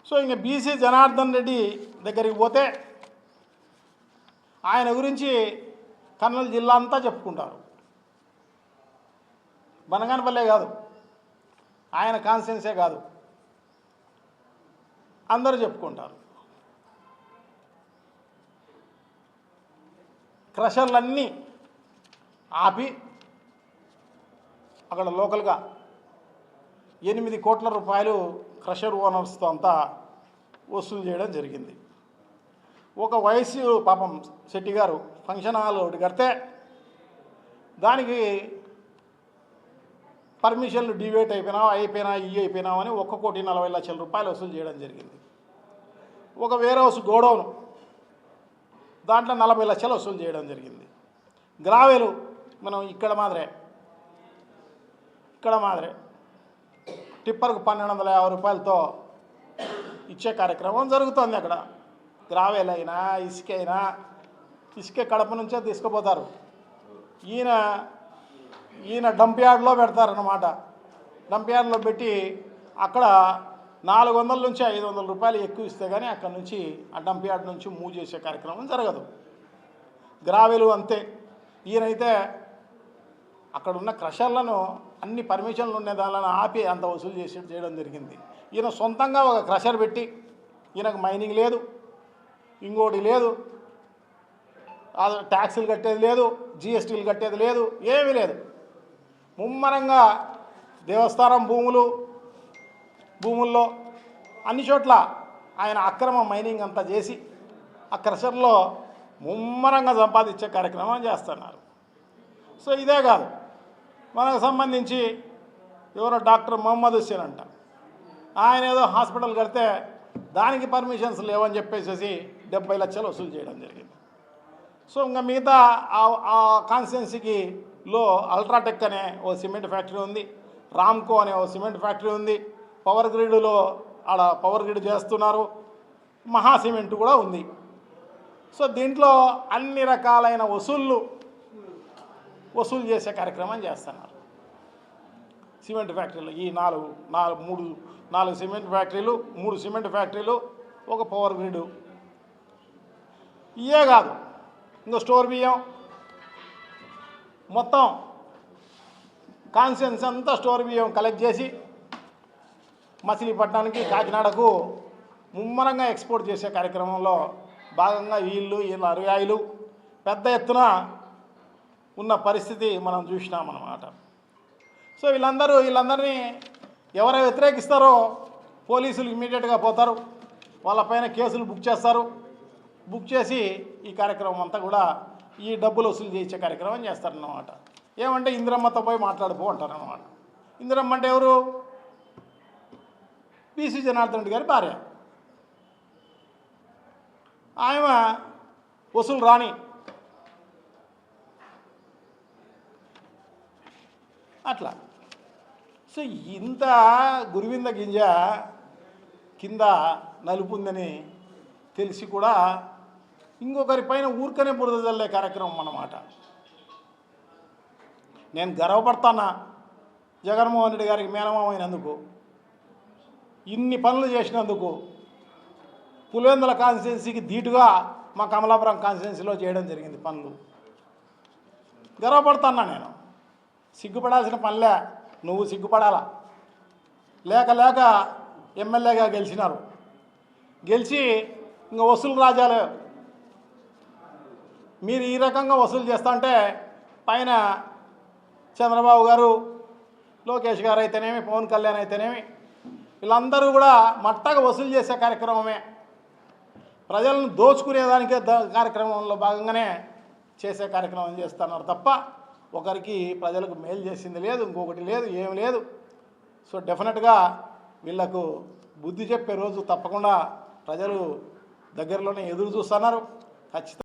So ఇంక BC Janardhan Reddy దగ్గరికి పోతే ఆయన గురించి కర్నూలు జిల్లా అంతా చెప్పుకుంటారు. బనగానపల్లె కాదు, ఆయన కాన్స్టిట్యున్సీ కాదు, అందరూ చెప్పుకుంటారు. క్రషర్లన్నీ ఆపి అక్కడ లోకల్గా 8 కోట్ల రూపాయలు క్రషర్ ఓనర్స్తో అంతా వసూలు చేయడం జరిగింది. ఒక వయసు పాపం శెట్టి గారు ఫంక్షన్ హాల్ ఒకటి కడితే దానికి పర్మిషన్లు డివేట్ అయిపోయినామని 1,40,00,000 రూపాయలు వసూలు చేయడం జరిగింది. ఒక వేర్ హౌస్ గోడౌన్ దాంట్లో 40 లక్షలు వసూలు చేయడం జరిగింది. గ్రావెలు మనం ఇక్కడ మాదిరే టిప్పర్కు 1,250 రూపాయలతో ఇచ్చే కార్యక్రమం జరుగుతుంది. అక్కడ గ్రావెల్ అయినా ఇసుక కడప నుంచే తీసుకుపోతారు. ఈయన డంప్ యార్డ్లో పెడతారన్నమాట. డంప్ యార్డ్లో పెట్టి అక్కడ 400 నుంచి 500 రూపాయలు ఎక్కువ ఇస్తే కానీ అక్కడ నుంచి ఆ డంప్ యార్డ్ నుంచి మూవ్ చేసే కార్యక్రమం జరగదు. గ్రావెలు అంతే. ఈయనైతే అక్కడ ఉన్న క్రషర్లను అన్ని పర్మిషన్లు ఉండే దానిలను ఆపి అంత వసూలు చేయడం జరిగింది. ఈయన సొంతంగా ఒక క్రషర్ పెట్టి, ఈయనకు మైనింగ్ లేదు, ఇంకోటి లేదు, ట్యాక్సులు కట్టేది లేదు, జిఎస్టీలు కట్టేది లేదు, ఏమీ లేదు. ముమ్మరంగా దేవస్థానం భూముల్లో అన్ని చోట్ల ఆయన అక్రమ మైనింగ్ అంతా చేసి ఆ క్రషర్లో ముమ్మరంగా సంపాదించే కార్యక్రమం చేస్తున్నారు. సో ఇదే కాదు, మనకు సంబంధించి ఎవరో డాక్టర్ మొహమ్మద్ హుస్సేన్ అంట, ఆయన ఏదో హాస్పిటల్ కడితే దానికి పర్మిషన్స్ లేవని చెప్పేసి 70 లక్షలు వసూలు చేయడం జరిగింది. సో ఇంకా మిగతా ఆ కాన్స్టిట్యున్సీకి లో అల్ట్రాటెక్ అనే ఓ సిమెంట్ ఫ్యాక్టరీ ఉంది, రామ్కో అనే ఓ సిమెంట్ ఫ్యాక్టరీ ఉంది, పవర్ గ్రిడ్లో ఆడ పవర్ గ్రిడ్ చేస్తున్నారు, మహా సిమెంట్ కూడా ఉంది. సో దీంట్లో అన్ని రకాలైన వసూలు చేసే కార్యక్రమం చేస్తున్నారు. సిమెంట్ ఫ్యాక్టరీలు ఈ 4 సిమెంట్ ఫ్యాక్టరీలు, 3 సిమెంట్ ఫ్యాక్టరీలు, ఒక పవర్ గ్రిడ్. ఇవే కాదు, ఇంకా స్టోర్ బియ్యం మొత్తం కాన్స్టిట్యున్సీ అంతా స్టోర్ బియ్యం కలెక్ట్ చేసి మచిలీపట్నానికి, కాకినాడకు ముమ్మరంగా ఎక్స్పోర్ట్ చేసే కార్యక్రమంలో భాగంగా వీళ్ళ అనుయాయులు పెద్ద ఎత్తున ఉన్న పరిస్థితి మనం చూసినామన్నమాట. సో వీళ్ళందరినీ ఎవరు వ్యతిరేకిస్తారో పోలీసులు ఇమ్మీడియట్గా పోతారు, వాళ్ళపైన కేసులు బుక్ చేస్తారు. బుక్ చేసి ఈ కార్యక్రమం అంతా కూడా ఈ డబ్బులు వసూలు చేయించే కార్యక్రమం చేస్తారన్నమాట. ఏమంటే ఇందిరమ్మతో పోయి మాట్లాడిపో అంటారన్నమాట. ఇందిరమ్మ అంటే ఎవరు? బీసీ జనార్దన్ రెడ్డి గారి భార్య. ఆమె వసూలు రాని అట్లా. సో ఇంత గురువింద గింజ కింద నలుపుందని తెలిసి కూడా ఇంకొకరి పైన ఊరికనే బురద జల్లే కార్యక్రమం అన్నమాట. నేను గర్వపడతానా జగన్మోహన్ రెడ్డి గారికి మేనమామైనందుకు, ఇన్ని పనులు చేసినందుకు. పులివెందుల కాన్స్టిట్యున్సీకి ధీటుగా మా కమలాపురం కాన్స్టిట్యున్సీలో చేయడం జరిగింది పనులు. గర్వపడుతున్నా నేను. సిగ్గుపడాల్సిన పనిలే, నువ్వు సిగ్గుపడాలా. లేక ఎమ్మెల్యేగా గెలిచినారు, గెలిచి ఇంకా వసూలు రాజాలు. మీరు ఈ రకంగా వసూలు చేస్తుంటే పైన చంద్రబాబు గారు, లోకేష్ గారు అయితేనేమి, పవన్ కళ్యాణ్ అయితేనేమి, వీళ్ళందరూ కూడా మట్టగా వసూలు చేసే కార్యక్రమమే, ప్రజలను దోచుకునేదానికే కార్యక్రమంలో భాగంగానే చేసే కార్యక్రమం చేస్తున్నారు తప్ప ఒకరికి ప్రజలకు మేలు చేసింది లేదు, ఇంకొకటి లేదు, ఏం లేదు. సో డెఫినెట్గా వీళ్లకు బుద్ధి చెప్పే రోజు తప్పకుండా ప్రజలు దగ్గరలోనే ఎదురు చూస్తున్నారు. ఖచ్చితంగా